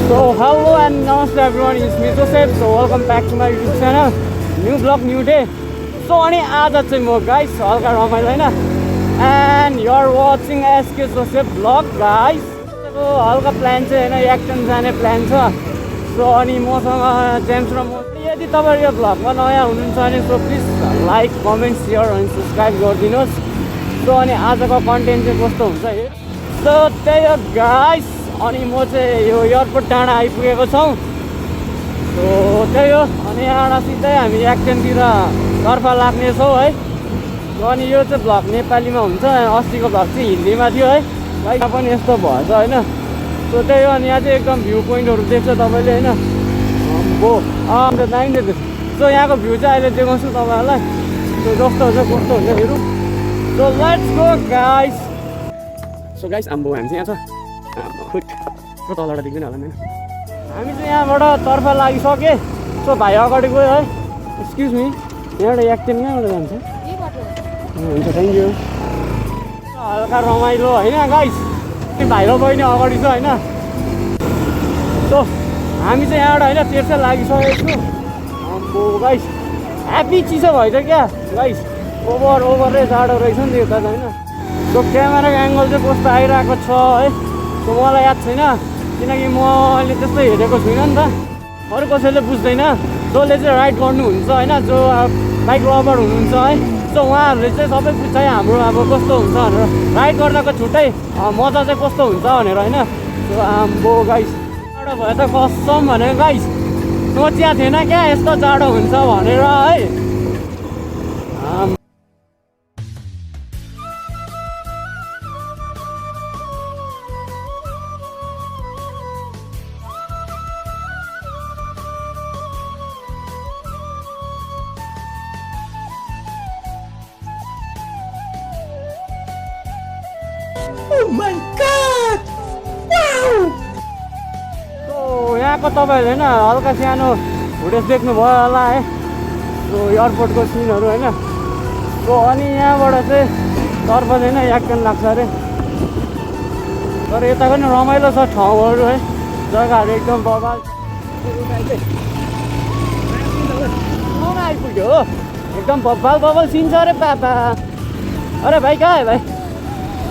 So hello and namaste everyone, it's me Joseph. So welcome back to my YouTube channel. New vlog, new day. So अनि आज चाहिँ म guys हल्का रमाइलो हैन and you're watching SK Joseph vlog guys. So हल्का plan चाहिँ हैन याक्टन जाने प्लान छ. So अनि मसँग जेम्स र म यदि तपाईहरु यो भ्लगमा नयाँ हुनुहुन्छ भने so please like comment share अनि सब्स्क्राइब गरिदिनुस्. So अनि आजको कन्टेन्ट चाहिँ कस्तो हुन्छ हे. So त्यही हो गाइस. अनि म चाहिँ यो एयरपोर्ट डाँडा आइपुगेको छौँ. सो त्यही हो. अनि यहाँबाट सिधै हामी याक्टनतिर तर्फ लाग्नेछौँ है. अनि यो चाहिँ भ्लग नेपालीमा हुन्छ. अस्तिको भ्लग चाहिँ हिन्दीमा थियो है. भाइ पनि यस्तो भएछ होइन. सो त्यही हो. अनि यहाँ चाहिँ एकदम भ्यू पोइन्टहरू देख्छ तपाईँले होइन. हो अन्त दाइने सो यहाँको भ्यू चाहिँ अहिले देखाउँछु तपाईँहरूलाई. सो जस्तो हुन्छ कस्तो हुन्छ हेरौँ. So let's go guys. So guys हामी चाहिँ यहाँ छ तलबाट देख्दैन होला नि. हामी चाहिँ यहाँबाट तर्फ लागिसके. सो भाइ अगाडि गयो है. एक्सक्युज मी यहाँबाट याक्टन कहाँबाट जान्छ? हुन्छ थ्याङ्क यू. हल्का रमाइलो होइन गाइस. भाइ र बहिनी अगाडि छ होइन. सो हामी चाहिँ यहाँबाट होइन तेर्सै लागिसकेको छु. अम्बो गाइस ह्याप्पी चिसो भइदियो क्या गाइस. ओभर जाडो रहेछ नि त्यो त होइन. सो क्यामेराको एङ्गल चाहिँ कस्तो आइरहेको छ है. सो मलाई याद छैन किनकि म अहिले त्यस्तो हेरेको छुइनँ नि त. अरू कसैले बुझ्दैन. जसले चाहिँ राइड गर्नुहुन्छ होइन जो बाइक लभर हुनुहुन्छ है. सो उहाँहरूले चाहिँ सबै बुझ्छ है हाम्रो अब कस्तो हुन्छ भनेर. राइड गर्दाको छुट्टै मजा चाहिँ कस्तो हुन्छ भनेर होइन. सो आम्बो गाइस जाडो भयो त कसम भनेको गाइस. सोचिया थिएन क्या यस्तो जाडो हुन्छ भनेर है. Oh my god! Wow! So यहाँको तपाईँहरूले होइन हल्का सानो फुटेज देख्नुभयो होला है. सो एयरपोर्टको सिनहरू होइन. सो अनि यहाँबाट चाहिँ तर्फ चाहिँ याक्टन लाग्छ अरे. तर यता पनि रमाइलो छ ठाउँहरू है. जग्गाहरू एकदम बबाल आइपुग्यो हो. एकदम बबाल सिन छ अरे पापा. अरे भाइ कहाँ है भाइ?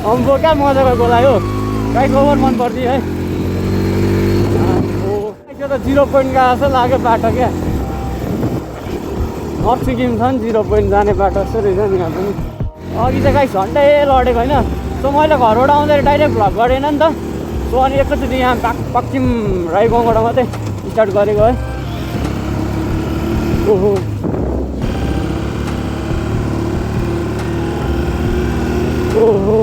अम्बो क्या मजाको बोलायो. गाई खबर मन पर्थ्यो है. त्यो त 0 पोइन्ट गएको जस्तो लाग्यो बाटो क्या. नर्थ सिक्किम छ नि 0 पोइन्ट जाने बाटो जस्तो रहेछ नि यहाँ पनि. अघि चाहिँ गाई झन्डै लडेको होइन. सो मैले घरबाट आउँदा डाइरेक्ट भ्लग गरेन नि त. सो अनि एकैचोटि यहाँ पक्किम राईगाउँबाट मात्रै स्टार्ट गरेको है. ओहो ओहो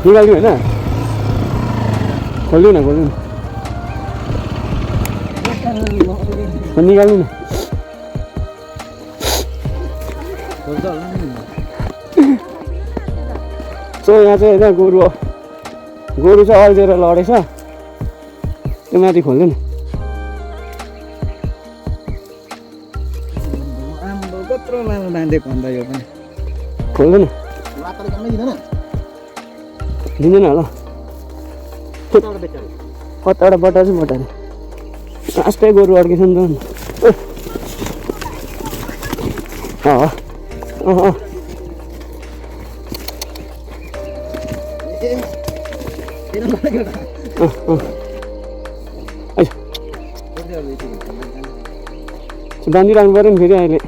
निकाल्नु होइन. खोल्नु न निकाल्नु न. सो यहाँ चाहिँ होइन गोरु चाहिँ अल्झेर लडेछ. त्यो माथि खोल्नु न. खोल्नु न. दिँदैन होला. कताबाट बटाएर चाहिँ बटाएर आस्तै गोरु अड्केछ नि त. बाँधिराख्नु पऱ्यो नि फेरि अहिले.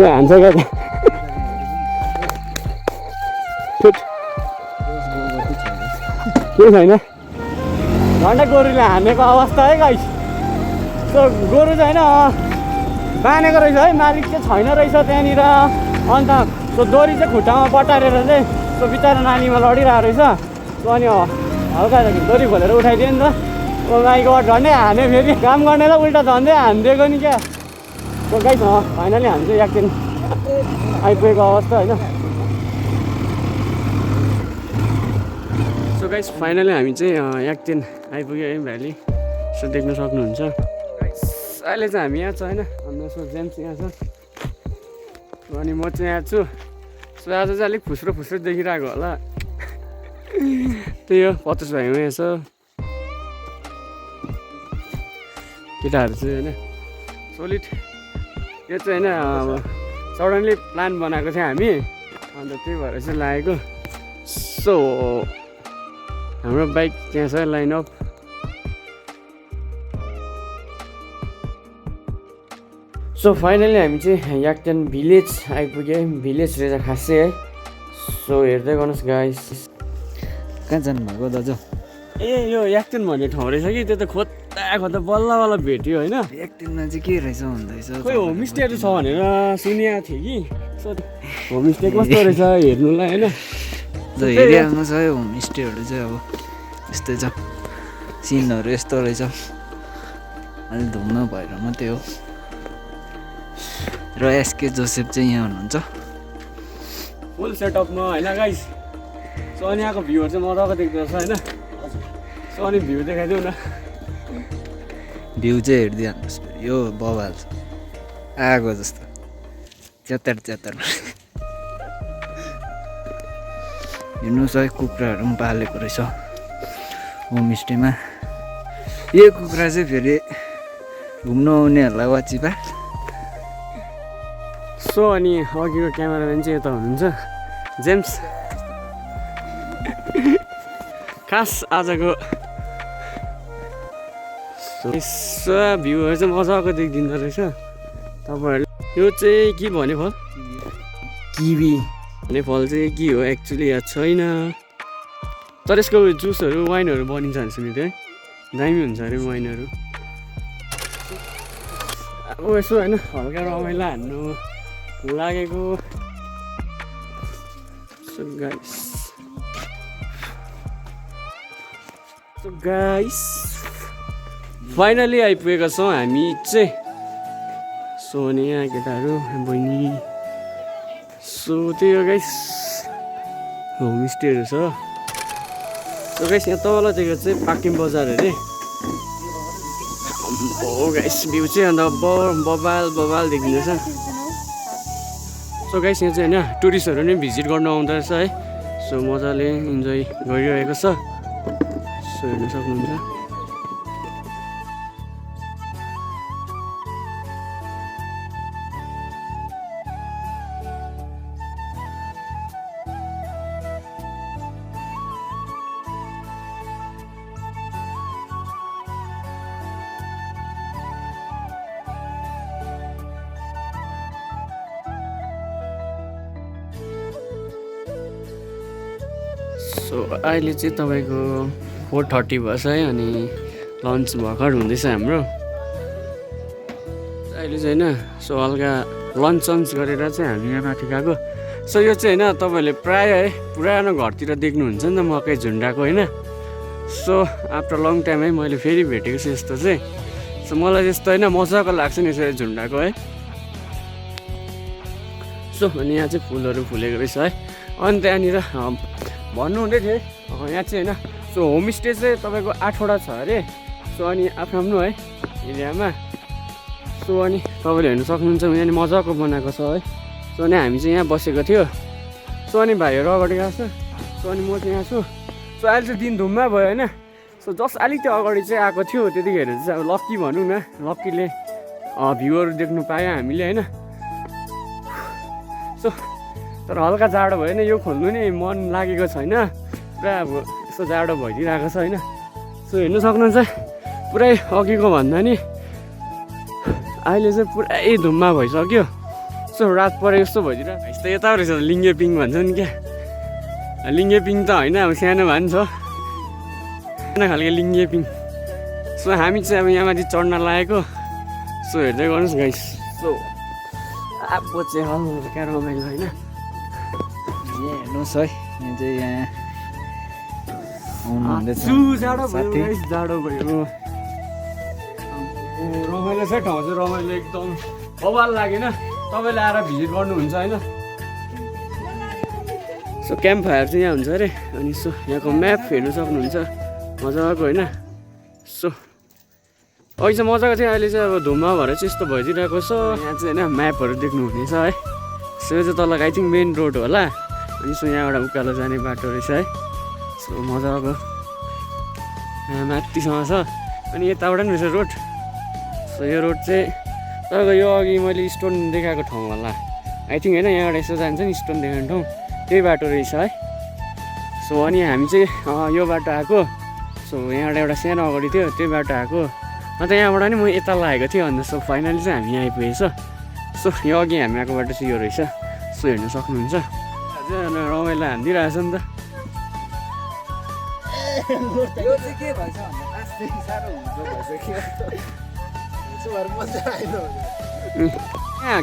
हान्छ क्या केही छैन. झन्डै गोरुले हानेको अवस्था है गाइस. सो गोरु चाहिँ होइन बाँधेको रहेछ है. मालिक चाहिँ छैन रहेछ त्यहाँनिर. अन्त सो डोरी चाहिँ खुट्टामा बटारेर चाहिँ सो बिचरा नानीमा लडिरहेको रहेछ. सो अनि हल्का डोरी खोलेर उठाइदियो नि त. ओ माइ गड झन्डै हान्यो फेरि. काम गर्नेलाई उल्टा झन्डै हानिदिएको नि क्या. सो गाइस फाइनली हामी चाहिँ याक्टन आइपुगेको अवस्था होइन. सो गाइस फाइनली हामी चाहिँ याक्टन आइपुग्यो है भ्याली. सो देख्न सक्नुहुन्छ. अहिले चाहिँ हामी यहाँ छ होइन. हाम्रो सो जेम्स यहाँ छ. अनि म चाहिँ यहाँ छु. सो आज चाहिँ अलिक फुस्रो देखिरहेको होला त्यही हो 50 भाइ यहाँ छ केटाहरू चाहिँ होइन सोलिड यो चाहिँ होइन अब सडनली प्लान बनाएको थियो हामी अन्त त्यही भएर चाहिँ लागेको सो हाम्रो बाइक त्यहाँ छ लाइन अप सो फाइनली हामी चाहिँ याक्टन भिलेज आइपुग्यो भिलेज रहेछ खासै है सो हेर्दै गर्नुहोस् गाइस कहाँ जानुभएको दाजु ए यो याक्टन भन्ने ठाउँ रहेछ कि त्यो त खोज्दा बल्ल भेट्यो होइन याक्टनमा चाहिँ के रहेछ भन्दैछ खोइ होमस्टेहरू छ भनेर सुनेको थिएँ कि सो होमस्टे कस्तो रहेछ हेर्नुलाई होइन हेरिहाल्नु छ है होमस्टेहरू चाहिँ अब यस्तै छ सिनहरू यस्तो रहेछ अलि धुम्न भएर मात्रै हो र एसके जोसेफ चाहिँ यहाँ हुनुहुन्छ फुल सेटअपमा होइन गाइस सो अनि यहाँको भ्यूहरू चाहिँ मजाको देख्दोरहेछ होइन सो अनि भ्यू देखाइदेऊ न भ्यू चाहिँ हेरिदिइहाल्नुहोस् यो बवाल छ आगो जस्तो च्यातर हेर्नुहोस् है कुखुराहरू पनि पालेको रहेछ होमस्टेमा यो कुखुरा चाहिँ फेरि घुम्न आउनेहरूलाई वाचिपा सो अनि अघिको क्यामेराम्यान चाहिँ यता हुनुहुन्छ जेम्स खास आजको सो भ्यूहरू चाहिँ मजाको देखिदिँदो रहेछ तपाईँहरूले यो चाहिँ के भने फल किवी भन्ने फल चाहिँ के हो एक्चुली याद छैन तर यसको जुसहरू वाइनहरू बनिन्छ भने सुनेको थिएँ है दामी हुन्छ अरे वाइनहरू अब यसो होइन हल्का रमाइलो हान्नु लागेको सो गाइस फाइनली आइपुगेका छौँ हामी चाहिँ सो अनि यहाँ केटाहरू बहिनी सो त्यही हो गाइस होमस्टेहरू छ सो गाइस यहाँ तल देखेको चाहिँ पाकिम बजार अरे हो गाइस भ्यू चाहिँ अन्त बबाल देखिँदैछ सो गाइस यहाँ चाहिँ होइन टुरिस्टहरू नै भिजिट गर्नु आउँदो रहेछ है सो मजाले इन्जोय गरिरहेको छ सो हेर्न सक्नुहुन्छ सो अहिले चाहिँ तपाईँको 4:30 भएछ है अनि लन्च भर्खर हुँदैछ हाम्रो अहिले चाहिँ होइन सो हल्का लन्च गरेर चाहिँ हामी यहाँ माथि गएको सो यो चाहिँ होइन तपाईँहरूले प्रायः है पुरानो घरतिर देख्नुहुन्छ नि त मकै झुन्डाको होइन सो आफ्टर लङ टाइम है मैले फेरि भेटेको छु यस्तो चाहिँ सो मलाई त्यस्तो होइन मजाको लाग्छ नि यसरी झुन्डाको है सो अनि यहाँ चाहिँ फुलहरू फुलेको रहेछ है अनि त्यहाँनिर भन्नु हुँदै थियो यहाँ चाहिँ होइन सो होमस्टे चाहिँ तपाईँको 8वटा छ अरे सो अनि आफ्नो है एरियामा सो अनि तपाईँले हेर्नु सक्नुहुन्छ यहाँनिर मजाको बनाएको छ है सो अनि हामी चाहिँ यहाँ बसेको थियो सो अनि भाइहरू अगाडि गएको छ सो अनि म चाहिँ यहाँ छु सो अहिले चाहिँ दिन धुम्मा भयो होइन सो जस्ट अलिक त्यो अगाडि चाहिँ आएको थियो त्यतिखेर चाहिँ अब लक्की भनौँ न लक्कीले भ्यूहरू देख्नु पायो हामीले होइन सो तर हल्का जाडो भयो नि यो खोल्नु नि मन लागेको छैन पुरा अब यस्तो जाडो भइदिइरहेको छ होइन सो हेर्नु सक्नुहुन्छ पुरै अघिको भन्दा नि अहिले चाहिँ पुरै धुम्मा भइसक्यो सो रात परे यस्तो भइदिरहेको यस्तो यता रहेछ लिङ्गे पिङ भन्छ नि क्या लिङ्गे पिङ त होइन अब सानो भए पनि छ सानो खालको लिङ्गे पिङ सो हामी चाहिँ अब यहाँ माथि चढ्न लागेको सो हेर्दै गर्नुहोस् गाइस सो अब चाहिँ हल्का रमाइलो होइन यहाँ हेर्नुहोस् है यहाँ चाहिँ यहाँ आउनुहुँदैछ जाडो भयो रमाइलो छ ठाउँ चाहिँ रमाइलो एकदम बवाल लागेन तपाईँले आएर भिजिट गर्नुहुन्छ होइन सो क्याम्प फायर चाहिँ यहाँ हुन्छ अरे अनि सो यहाँको म्याप हेर्नु सक्नुहुन्छ मजाको होइन सो अघि चाहिँ मजाको थियो अहिले चाहिँ अब धुम्मा भएर चाहिँ यस्तो भइदिइरहेको छ यहाँ चाहिँ होइन म्यापहरू देख्नुहुनेछ है सो यो चाहिँ तल आई थिङ्क मेन रोड होला अनि सो यहाँबाट उकालो जाने बाटो रहेछ है। सो मजाको माथिसम्म छ अनि यताबाट पनि रहेछ रोड। सो यो रोड चाहिँ तपाईँको यो अघि मैले स्टोन देखाएको ठाउँ होला आई थिङ्क होइन, यहाँबाट यसो जान्छ नि स्टोन देखाउने ठाउँ, त्यही बाटो रहेछ है। सो अनि हामी चाहिँ यो बाटो आएको। सो यहाँबाट एउटा सानो अगाडि थियो त्यही बाटो आएको, अन्त यहाँबाट नि म यता लागेको थिएँ। अन्त सो फाइनली चाहिँ हामी आइपुगेछ। सो यो अघि हामी आएको बाटो चाहिँ यो रहेछ। सो हेर्नु सक्नुहुन्छ अझै रमाइलो हानिदिइरहेछ नि त। यो चाहिँ के भएछ भन्दा आजदेखि साह्रो हुन्छ भइसक्यो।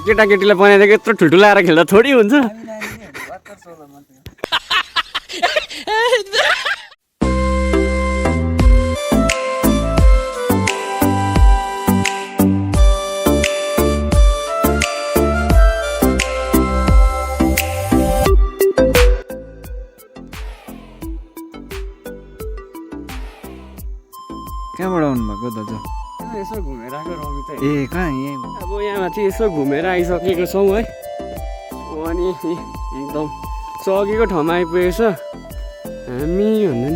केटाकेटीलाई बनाइदिएको यत्रो ठुल्ठुलो आएर खेल्दा थोरै हुन्छ। कहाँबाट आउनुभएको दाजु? यसो घुमेर आएको रमी त। ए कहाँ यहीँ? अब यहाँ माथि यसो घुमेर आइसकेको छौँ है। अनि एकदम चौकीको ठाउँमा आइपुगेछ हामी भन्दा नि।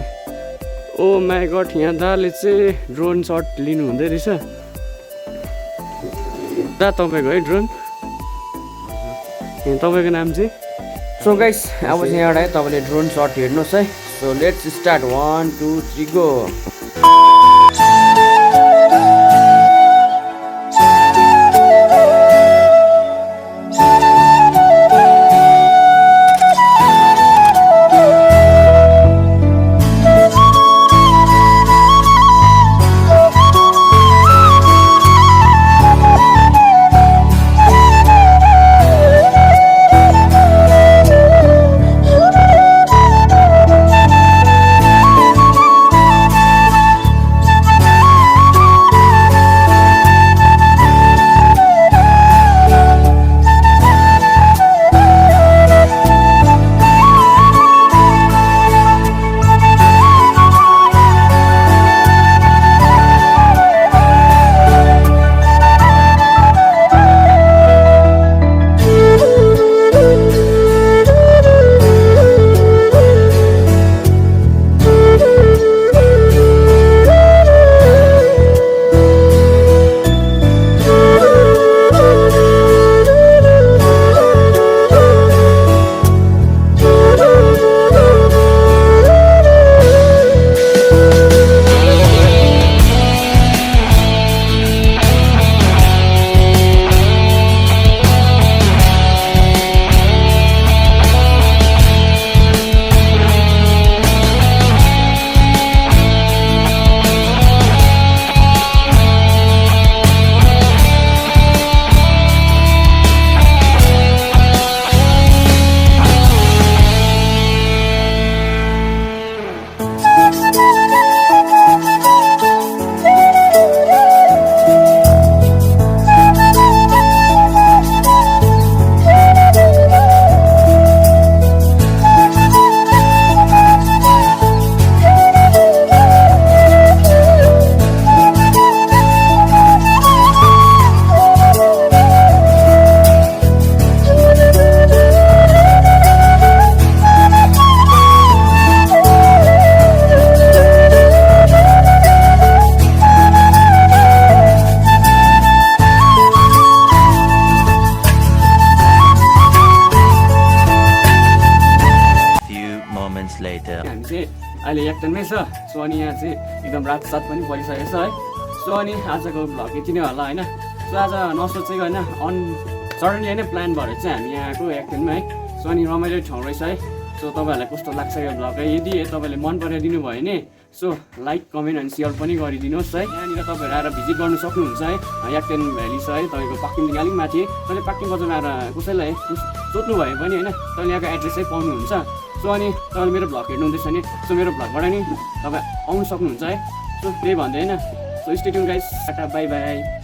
ओ माई गड, यहाँ दाले चाहिँ ड्रोन सट लिनु हुँदै रहेछ। दा तपाईँको है ड्रोन? तपाईँको नाम चाहिँ? सो गाइस अब चाहिँ यहाँबाट है तपाईँले ड्रोन सट हेर्नुहोस् है। So let's start 1 2 3 go. हामी चाहिँ अहिले याक्टनमै छ। सो अनि यहाँ चाहिँ एकदम रात सात पनि परिसकेको छ है। सो अनि आजको भ्लग यति नै होला होइन। सो आज नसोचेको होइन, सडनली होइन प्लान भएर चाहिँ हामी यहाँ आएको याक्टनमा है। सो अनि रमाइलो ठाउँ रहेछ है। सो तपाईँहरूलाई कस्तो लाग्छ यो भ्लग है? यदि तपाईँले मन पराइदिनु भयो भने सो लाइक कमेन्ट अनि सेयर पनि गरिदिनुहोस् है। यहाँनिर तपाईँहरू आएर भिजिट गर्नु सक्नुहुन्छ है। याक्टन भ्याली छ है, तपाईँको पाक्किङदेखि अलिक माथि। तपाईँले पाक्किङ बजारमा आएर कसैलाई सोध्नु भयो भने होइन तपाईँले यहाँको एड्रेसै पाउनुहुन्छ। सो अनि तपाईँले मेरो भ्लग हेर्नुहुँदैछ भने सो मेरो भ्लगबाट नि तपाईँ आउनु सक्नुहुन्छ है। सो त्यही भन्दै होइन। So stay tune guys, tata bye by.